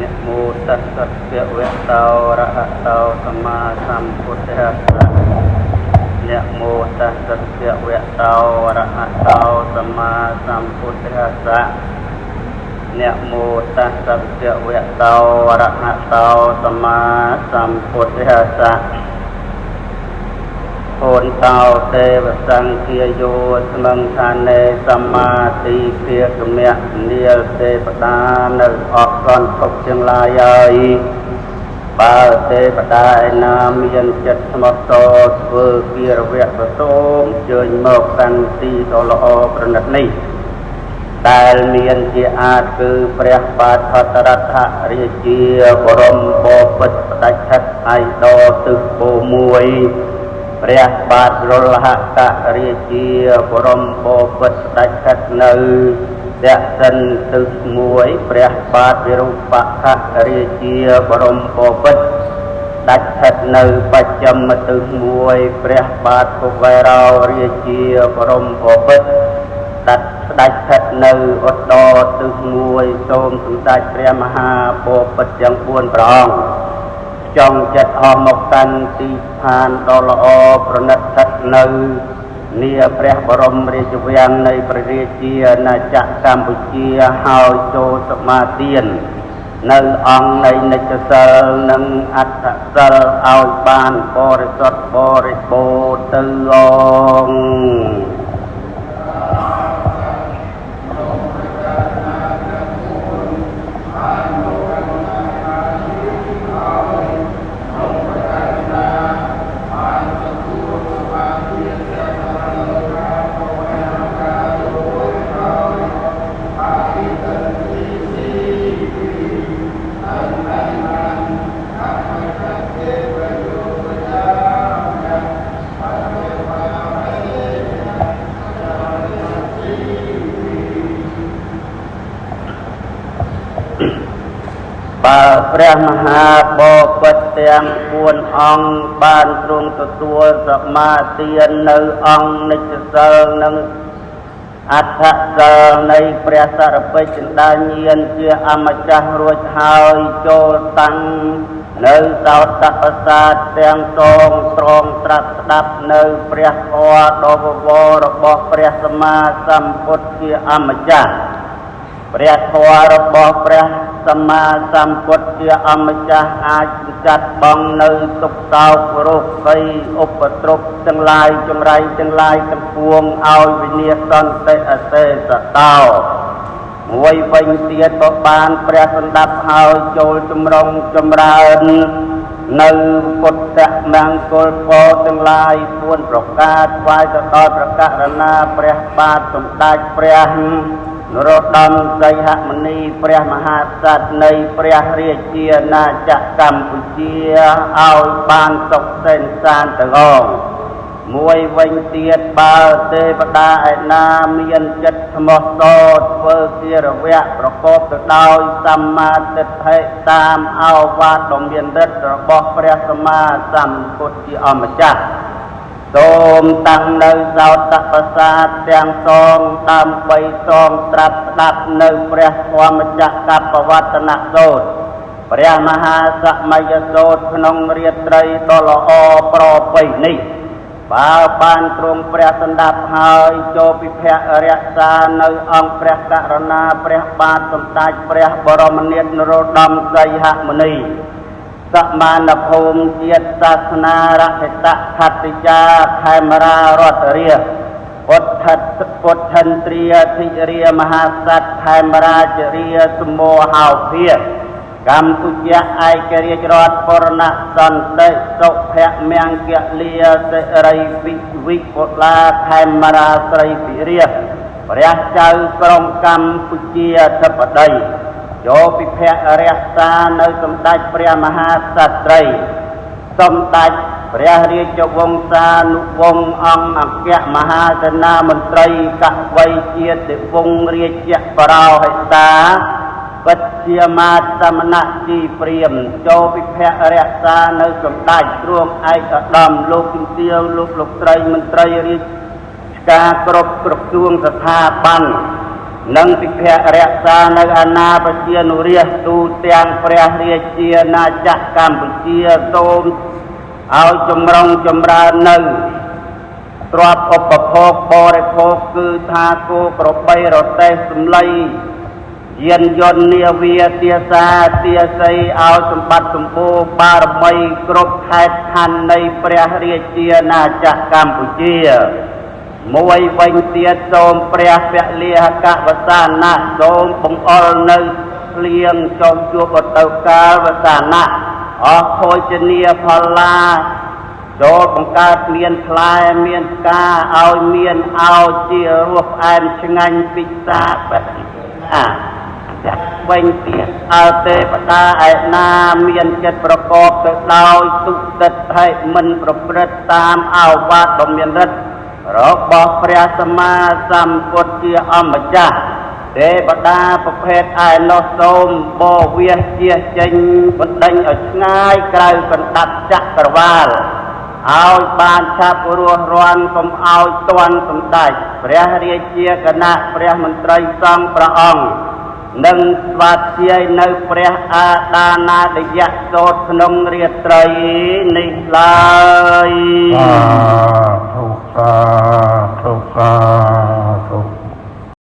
นะโมตัสสะภะคะวะโตอะระหะโตสัมมาสัมพุทธัสสะนะโมตัสสะภะคะวะโตอะระหะโตสัมมาสัมพุทธัสสะนะโมตัสสะภะคะวะโตอะระหะโตสัมมาสัมพุทธัสสะโอนเตาเตวสังเคียโยสมังทานเนสัมมาติเพียกเมียเนียเตปดานออกก่อนตกเชียงลายปาเตปดานามีนจัดสมโตเวกีรเวประโตมเจยโมกันตีตลอประนัดนี้แต่มีนที่อาจคือเปรียบปาทตรัฐะเรียจีบรมโบปิตดัชชัดไอโดตึกโบมวยเปรียบบาทรลหะตะเรียจีบรมโบปิตดัชชัดนือเดชันตึกมวยเปรียบบาทวิรุปะขะเรียจีบรมโบปิตดัชชัดนือปัจจมตึกมวยเปรียบบาทภวราวเรียจีบรมโบปิตดัชชัดนืออดดอตึกมวยโสมสุดัชเปรียมหาโบปิตยังปวนปรองจงจัดออกมกันตีพานตลอประนัดทัดนือเนียเปรียบรมเรียจเวียงในประเทศจีนนาจักรกัมพูชีหาวโจสมาเตียนในองในนัจเซลนังอัตเซลเอาบานบริสุทธิ์บริบูรณ์ตึงบาพระมหาบพิตรเตียงปวนองบานตรงตัวสมาเตียนในองนิจเสงในอัฏฐเสงในพระสารพัดจินดาเนียนเจียอมจักรวจหายโจตังในสาวตประสาทเตียงทรงตรองตรัสดับในพระโอดบวรบพระสมาสัมพุทธเจียอมจักรพระทวารบพระสมาสัมพุทธเจ้าอมจักอาจัดบังในสุขสาวโรคไข้อุปตรกจังลายจงไรจังลายจังพวงเอาวิญญาณเตอเสสตาวมวยวิญเตียตบานพระสันดับหาวโจลจมรงจมราญในพุทธมังกรโพจังลายพวนประกาศไว้ตลอดประกาศนาพระบาทสมเด็จพระนรดมไสหมณีพระมหาสัตว์ในพระเรียเจียนาจักรกัมพูชีเอาปานตกเส้นสานตะกองมวยวิญเตียบาเทปดาไอนามีนจัดสมโตเพื่อเกียรเวะประกอบโดยสัมมาทิฏฐิตามเอาวาดมเบียนฤทธิ์របស់ព្រះសម្មាសម្ពុទ្ធជាអម្ចាស់សូមតាំងនៅសោតប្រសាទទាំងសងដើម្បីសងត្រាប់ស្ដាប់នៅព្រះធម្មចក្រកបវត្តនសូត្រព្រះមហាសមយសូត្រក្នុងរាត្រីដ៏ល្អប្រពៃនេះបើបានទ្រង់ព្រះសន្តាប់ហើយចូលពិភៈរក្សានៅអង្គព្រះករុណាព្រះបាទសម្ដេចព្រះបរមនាថនរោត្តមសីហមុនីសមានភូមិជាតិសាសនារហិតខតិចាខេមរារតរាពុទ្ធិន្ទ្រាធិរាមហាក្សត្រខេមរាជរាសមោហោភាកម្ពុជាឯករាជ្យរដ្ឋបរណសន្តិសុភមង្គលាសិរីវិពុលាខេមរាស្រីពិរាព្រះចៅក្រុងកម្ពុជាអធិបតីចូលពិភៈរក្សានៅសម្ដេចព្រះមហាក្សត្រីសម្ដេចព្រះរាជវង្សានុវង្សអង្គអគ្គមហាសេនាមន្ត្រីកវៃជាតិវង្សរាជបរោហិតាវិទ្យាមាត្រសមណៈជីព្រាមចូលពិភៈរក្សានៅសម្ដេចទ្រង់ឯកឧត្តមលោកជំទាវលោកស្រីមន្ត្រីរាជការគ្រប់គ្រងស្ថាប័ន នឹងពិភៈរក្សានៅអាណាប្រជានុរាស្ត្រទូទាំងព្រះរាជាណាចក្រកម្ពុជាសូមឲ្យចម្រុងចម្រើននៅទ្រព្យឧបភោគបរិភោគគឺថាគោក្របីរទេះសំឡីយានយន្តនាវាទាសាទាស័យឲ្យសម្បត្តិសម្បូរបារមីគ្រប់ខេត្តខណ្ឌនៃព្រះរាជាណាចក្រកម្ពុជាមួយវិញទៀតសូមព្រះពលិហកវសាណៈសូមបង្អុលនៅភ្លៀងចុះជួបទៅកាលវសាណៈអស់ភោជនីយផលឡាចូលបង្កើតមានផ្លែមានផ្កាឲ្យមានឲ្យជារសផ្អែមឆ្ងាញ់ពិសាបណាចាក់វិញទៀតអើទេវតាឯណាមានចិត្តប្រកបទៅដោយទុក្ខទិដ្ឋិមិនប្រព្រឹត្តតាមឱវាទដ៏មានឫទ្ធិរបស់ព្រះសម្មាសម្ពុទ្ធជាអម្ចាស់ទេវតាប្រភេទឯណោះសូមបវាជាចេញបណ្ដេញឲ្យឆ្ងាយក្រៅកណ្ដាប់ចក្រវាលឲ្យបានឆាប់រស់រាន់កុំឲ្យទាន់សម្ដេចព្រះរាជាគណៈព្រះមន្ត្រីសង្ឃព្រះអង្គនិងស្វាធ្យាយនៅព្រះអាដានាដយៈសូត្រក្នុងរាត្រីនេះឡើយ